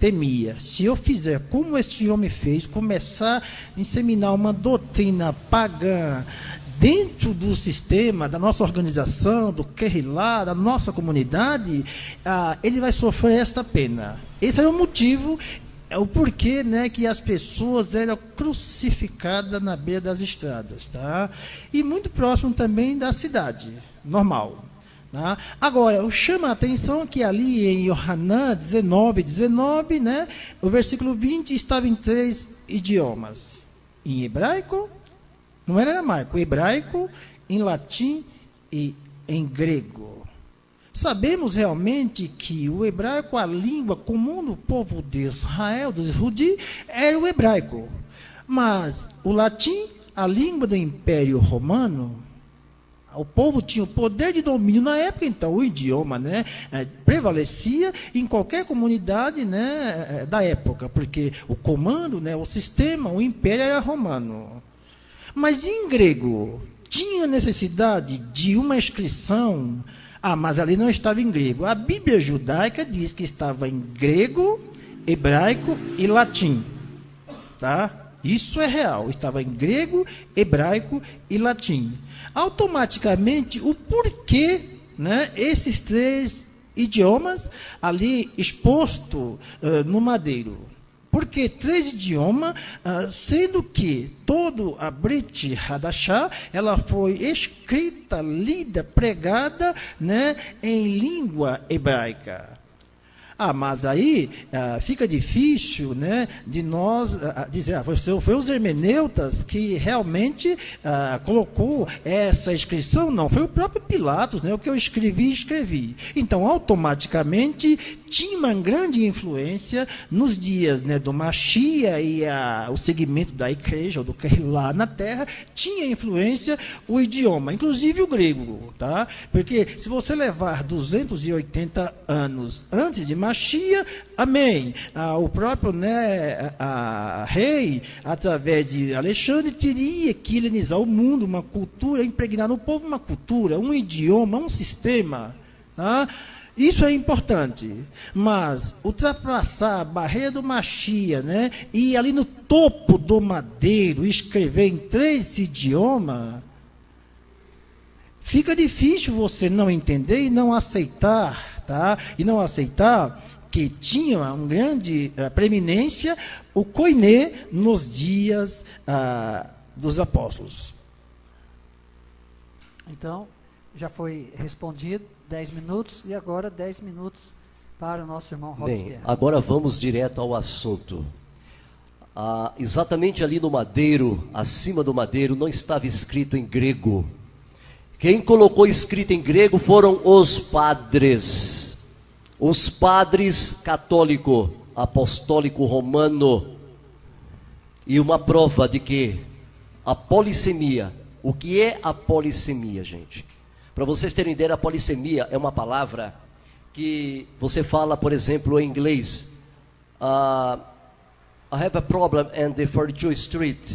temia: se eu fizer como este homem fez, começar a inseminar uma doutrina pagã dentro do sistema, da nossa organização, do Kehillah, da nossa comunidade, ele vai sofrer esta pena. Esse é o motivo, é o porquê, né, que as pessoas eram crucificadas na beira das estradas, tá? E muito próximo também da cidade, normal. Tá? Agora, eu chamo a atenção que ali em Yohanan 19, né, o versículo 20 estava em 3 idiomas. Em hebraico, não era aramaico, hebraico, em latim e em grego. Sabemos realmente que o hebraico, a língua comum do povo de Israel, dos judeus, era o hebraico. Mas o latim, a língua do Império Romano, o povo tinha o poder de domínio na época, então o idioma, né, prevalecia em qualquer comunidade, né, da época, porque o comando, né, o sistema, o império era romano. Mas em grego, tinha necessidade de uma inscrição? Mas ali não estava em grego. A Bíblia judaica diz que estava em grego, hebraico e latim. Tá? Isso é real. Estava em grego, hebraico e latim. Automaticamente, o porquê, né, esses 3 idiomas ali exposto no madeiro? Porque 3 idiomas, sendo que toda a Brit Hadashah, ela foi escrita, lida, pregada, né, em língua hebraica. Mas aí fica difícil, né, de nós dizer, foi os hermeneutas que realmente colocou essa inscrição. Não, foi o próprio Pilatos, né, o que eu escrevi. Então, automaticamente, tinha uma grande influência nos dias, né, do Mashiach e o segmento da igreja, ou do Kehillah na terra, tinha influência o idioma, inclusive o grego, tá? Porque se você levar 280 anos antes de Mashiach, amém, o próprio, né, rei, através de Alexandre, teria que helenizar o mundo, uma cultura, impregnar no povo uma cultura, um idioma, um sistema, tá? Isso é importante, mas ultrapassar a barreira do Mashiach, né, e ir ali no topo do madeiro, escrever em 3 idiomas, fica difícil você não entender e não aceitar, tá? E não aceitar que tinha uma grande preeminência o koiné nos dias dos apóstolos. Então, já foi respondido 10 minutos e agora 10 minutos para o nosso irmão Robson. Bem, agora vamos direto ao assunto. Exatamente ali no madeiro, acima do madeiro, não estava escrito em grego. Quem colocou escrito em grego foram os padres católico, apostólico romano. E uma prova de que a polissemia, o que é a polissemia, gente? Para vocês terem ideia, a polissemia é uma palavra que você fala, por exemplo, em inglês. I have a problem in the 42th Street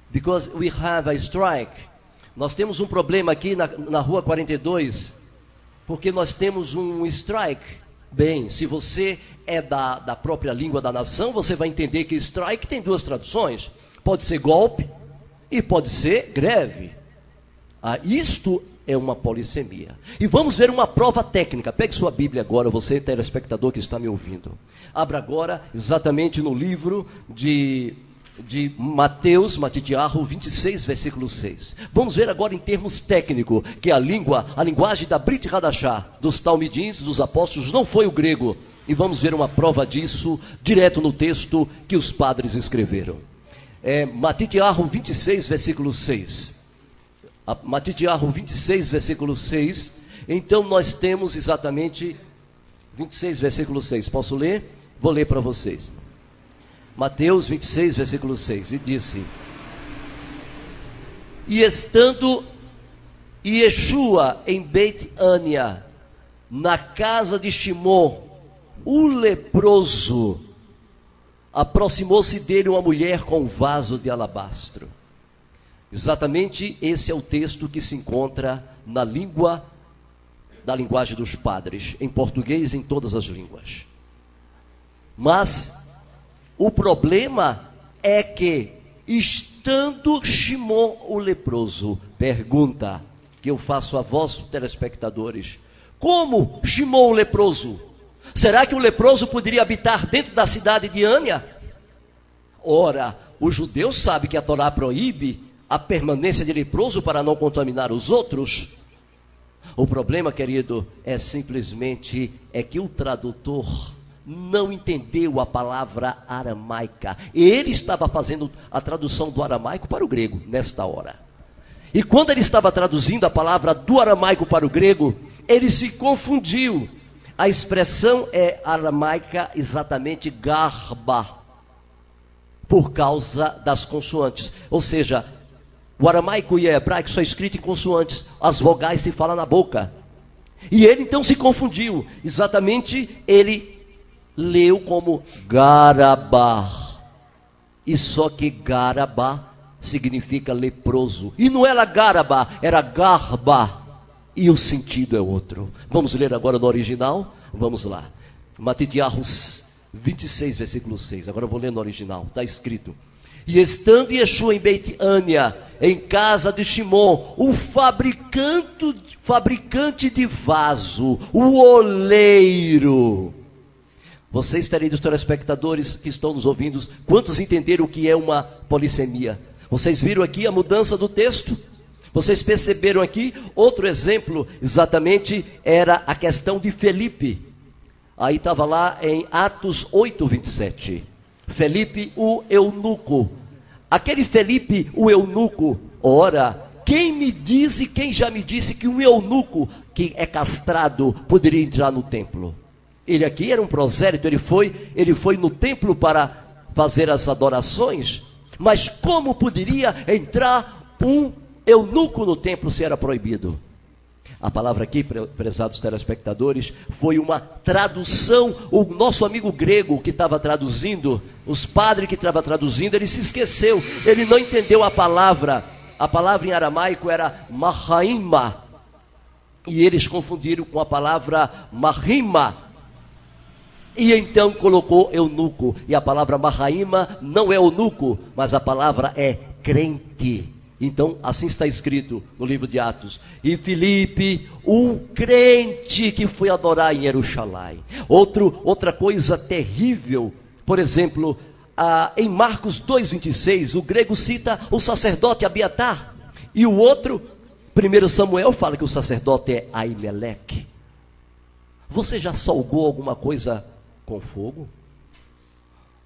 because we have a strike. Nós temos um problema aqui na rua 42 porque nós temos um strike. Bem, se você é da própria língua da nação, você vai entender que strike tem 2 traduções. Pode ser golpe e pode ser greve. Isto é uma polissemia. E vamos ver uma prova técnica. Pegue sua Bíblia agora, você telespectador que está me ouvindo. Abra agora exatamente no livro de Mateus, Matitiarro 26, versículo 6. Vamos ver agora em termos técnicos, que a linguagem da Brit Hadashah, dos talmidins, dos apóstolos, não foi o grego. E vamos ver uma prova disso direto no texto que os padres escreveram. Matitiarro 26, versículo 6. Matitiarro 26, versículo 6. Então nós temos exatamente 26, versículo 6. Posso ler? Vou ler para vocês. Mateus 26, versículo 6. E disse: E estando Yeshua em Beit-Ânia, na casa de Shimon, o leproso, aproximou-se dele uma mulher com um vaso de alabastro. Exatamente esse é o texto que se encontra na linguagem dos padres, em português e em todas as línguas. Mas o problema é que, estando Shimon o leproso, pergunta que eu faço a vós, telespectadores: como Shimon o leproso? Será que o leproso poderia habitar dentro da cidade de Ânia? Ora, o judeu sabe que a Torá proíbe a permanência de leproso para não contaminar os outros. O problema, querido, é simplesmente que o tradutor não entendeu a palavra aramaica. Ele estava fazendo a tradução do aramaico para o grego nesta hora. E quando ele estava traduzindo a palavra do aramaico para o grego, ele se confundiu. A expressão é aramaica exatamente garba, por causa das consoantes. Ou seja, o aramaico e o hebraico são escritos em consoantes, as vogais se falam na boca. E ele então se confundiu. Exatamente, ele leu como Garabá. E só que Garabá significa leproso. E não era Garabá, era Garba. E o sentido é outro. Vamos ler agora no original? Vamos lá. Matitiahus 26, versículo 6. Agora eu vou ler no original. Está escrito: e estando Yeshua em Beit Ânia, em casa de Shimon, o fabricante de vaso, o oleiro. Vocês, queridos telespectadores que estão nos ouvindo, quantos entenderam o que é uma polissemia? Vocês viram aqui a mudança do texto? Vocês perceberam aqui? Outro exemplo, exatamente, era a questão de Felipe. Aí estava lá em Atos 8, 27. Felipe, o eunuco. Aquele Felipe, o eunuco, ora, quem me diz e quem já me disse que um eunuco que é castrado poderia entrar no templo? Ele aqui era um prosélito, ele foi no templo para fazer as adorações, mas como poderia entrar um eunuco no templo se era proibido? A palavra aqui, prezados telespectadores, foi uma tradução. O nosso amigo grego que estava traduzindo, os padres que estavam traduzindo, ele se esqueceu, ele não entendeu a palavra. A palavra em aramaico era mahaima, e eles confundiram com a palavra mahima, e então colocou eunuco. E a palavra mahaima não é eunuco, mas a palavra é crente. Então, assim está escrito no livro de Atos. E Filipe, um crente que foi adorar em Jerusalém. Outra coisa terrível, por exemplo, em Marcos 2,26, o grego cita o sacerdote Abiatar. E o outro, 1 Samuel, fala que o sacerdote é Aimeleque. Você já salgou alguma coisa com fogo?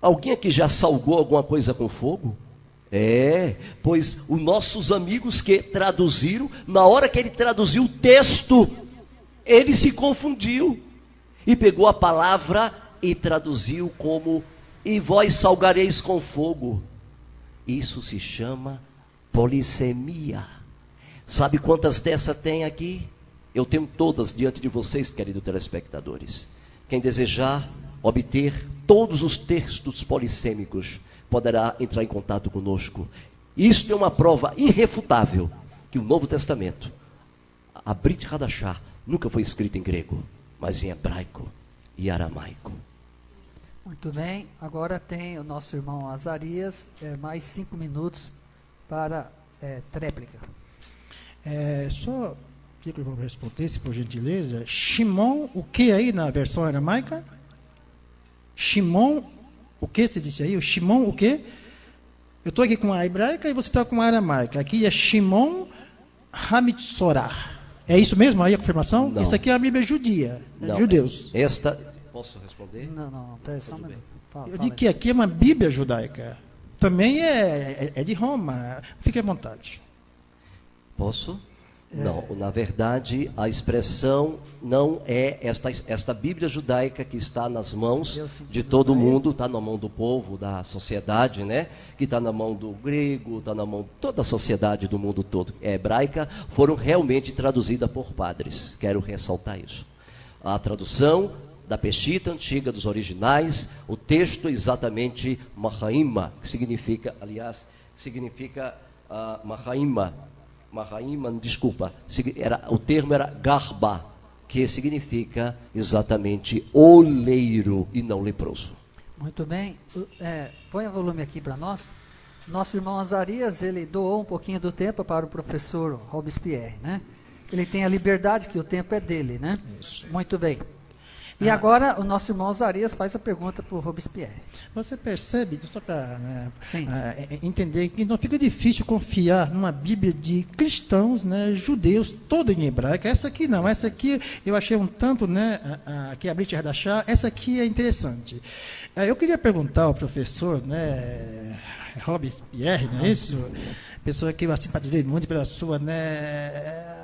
Alguém aqui já salgou alguma coisa com fogo? Pois os nossos amigos que traduziram, na hora que ele traduziu o texto, ele se confundiu e pegou a palavra e traduziu como: e vós salgareis com fogo. Isso se chama polissemia. Sabe quantas dessas tem aqui? Eu tenho todas diante de vocês, queridos telespectadores. Quem desejar obter todos os textos polissêmicos poderá entrar em contato conosco. Isso é uma prova irrefutável que o Novo Testamento, a Brit Hadashah, nunca foi escrito em grego, mas em hebraico e aramaico. Muito bem, agora tem o nosso irmão Azarias, mais 5 minutos para tréplica. Só queria que eu respondesse, por gentileza. Shimon, o que aí na versão aramaica? Shimon, o que você disse aí? O Shimon, o que? Eu estou aqui com a hebraica e você está com a aramaica. Aqui é Shimon Hamitsorah. É isso mesmo aí a confirmação? Não. Isso aqui é a Bíblia judia, Não. judeus. Posso responder? Não, pera só um minuto. Eu digo que aqui é uma Bíblia judaica. Também é de Roma. Fique à vontade. Posso? Não, na verdade a expressão não é esta Bíblia judaica que está nas mãos de todo mundo, está na mão do povo, da sociedade, né? Que está na mão do grego, está na mão de toda a sociedade do mundo todo, é hebraica, foram realmente traduzidas por padres. Quero ressaltar isso. A tradução da Peshita antiga, dos originais, o texto exatamente Mahaima, que significa, Mahaima, desculpa, o termo era Garba, que significa exatamente oleiro e não leproso. Muito bem. Põe o volume aqui para nós. Nosso irmão Azarias, ele doou um pouquinho do tempo para o professor Robespierre, né? Ele tem a liberdade, que o tempo é dele, né? Isso. Muito bem. E agora o nosso irmão Azarias faz a pergunta para o Robespierre. Você percebe, só para entender, que não fica difícil confiar numa Bíblia de cristãos, né, judeus, toda em hebraica. Essa aqui não, essa aqui eu achei um tanto, né, que a Brit Hadassah, essa aqui é interessante. Eu queria perguntar ao professor, né, Robespierre, não é isso? Pessoa que eu simpatizei muito pela sua, né,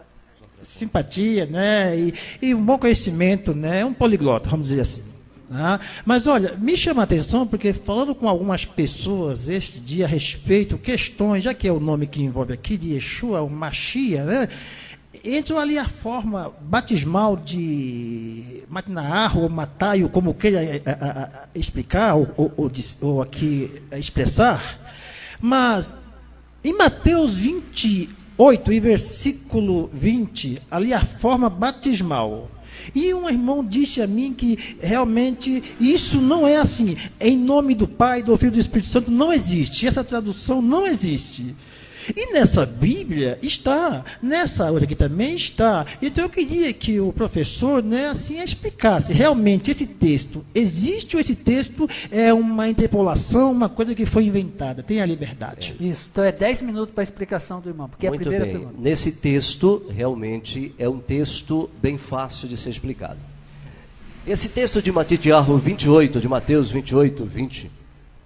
simpatia, né, e um bom conhecimento, né, um poliglota, vamos dizer assim. Tá? Mas olha, me chama a atenção porque falando com algumas pessoas este dia a respeito, questões, já que é o nome que envolve aqui, de Yeshua, o Mashiach, né, entrou ali a forma batismal de Matnaah ou Mataio, como queira explicar ou aqui expressar, mas em Mateus 28 e versículo 20, ali a forma batismal. E um irmão disse a mim que realmente isso não é assim. Em nome do Pai, do Filho e do Espírito Santo não existe. Essa tradução não existe. E nessa Bíblia está, nessa outra aqui também está. Então eu queria que o professor, né, assim, explicasse realmente esse texto. Existe ou esse texto é uma interpolação, uma coisa que foi inventada? Tem a liberdade. Isso, então é 10 minutos para a explicação do irmão, porque é a primeira pergunta. Nesse texto, realmente, é um texto bem fácil de ser explicado. Esse texto de Mateus 28, 20,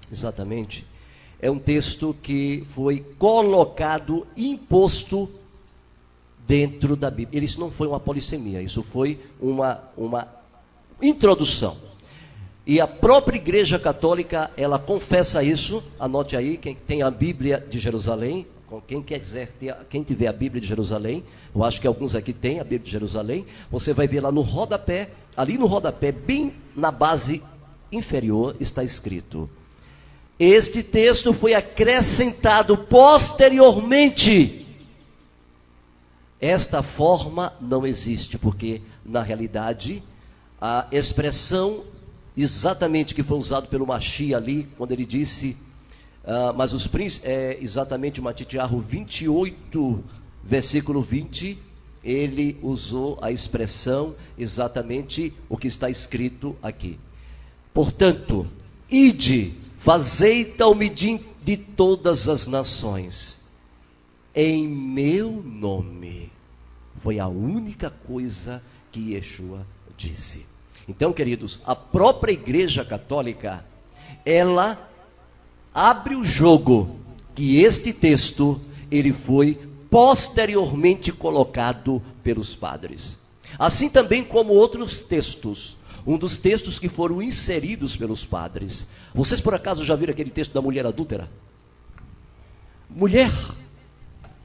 exatamente, é um texto que foi colocado, imposto dentro da Bíblia. Isso não foi uma polissemia, isso foi uma introdução. E a própria Igreja Católica, ela confessa isso. Anote aí, quem tem a Bíblia de Jerusalém, quem tiver a Bíblia de Jerusalém, eu acho que alguns aqui têm a Bíblia de Jerusalém, você vai ver lá no rodapé, ali no rodapé, bem na base inferior, está escrito: este texto foi acrescentado posteriormente. Esta forma não existe, porque na realidade a expressão exatamente que foi usado pelo Mashiach ali, quando ele disse, mas os príncipes, exatamente Mateus 28, versículo 20, ele usou a expressão exatamente o que está escrito aqui. Portanto, ide, fazei tal-me de todas as nações, em meu nome. Foi a única coisa que Yeshua disse. Então, queridos, a própria Igreja Católica, ela abre o jogo que este texto, ele foi posteriormente colocado pelos padres. Assim também como outros textos. Um dos textos que foram inseridos pelos padres. Vocês por acaso já viram aquele texto da mulher adúltera? Mulher,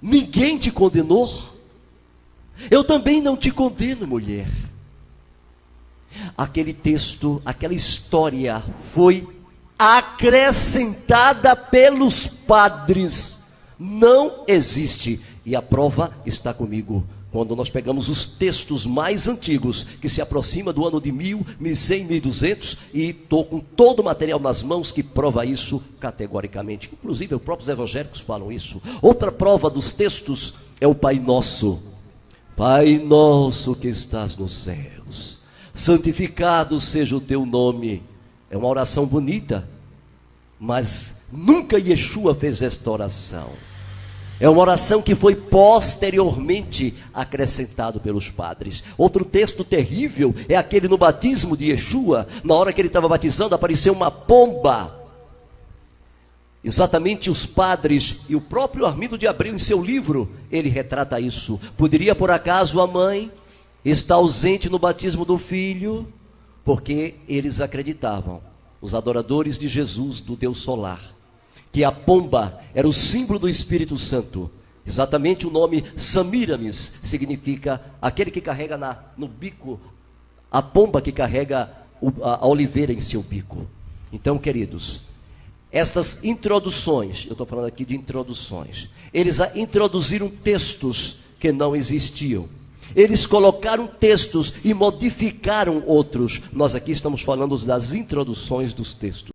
ninguém te condenou? Eu também não te condeno, mulher. Aquele texto, aquela história foi acrescentada pelos padres. Não existe. E a prova está comigo. Quando nós pegamos os textos mais antigos, que se aproxima do ano de 1000, 1100, 1200, e estou com todo o material nas mãos que prova isso categoricamente. Inclusive, os próprios evangélicos falam isso. Outra prova dos textos é o Pai Nosso. Pai nosso que estás nos céus, santificado seja o teu nome. É uma oração bonita, mas nunca Yeshua fez esta oração. É uma oração que foi posteriormente acrescentado pelos padres. Outro texto terrível é aquele no batismo de Yeshua. Na hora que ele estava batizando, apareceu uma pomba. Exatamente os padres e o próprio Armindo de Abreu, em seu livro, ele retrata isso. Poderia, por acaso, a mãe estar ausente no batismo do filho? Porque eles acreditavam, os adoradores de Jesus, do Deus solar, que a pomba era o símbolo do Espírito Santo. Exatamente o nome Samiramis significa aquele que carrega no bico, a pomba que carrega a oliveira em seu bico. Então, queridos, estas introduções, eu estou falando aqui de introduções, eles introduziram textos que não existiam. Eles colocaram textos e modificaram outros. Nós aqui estamos falando das introduções dos textos.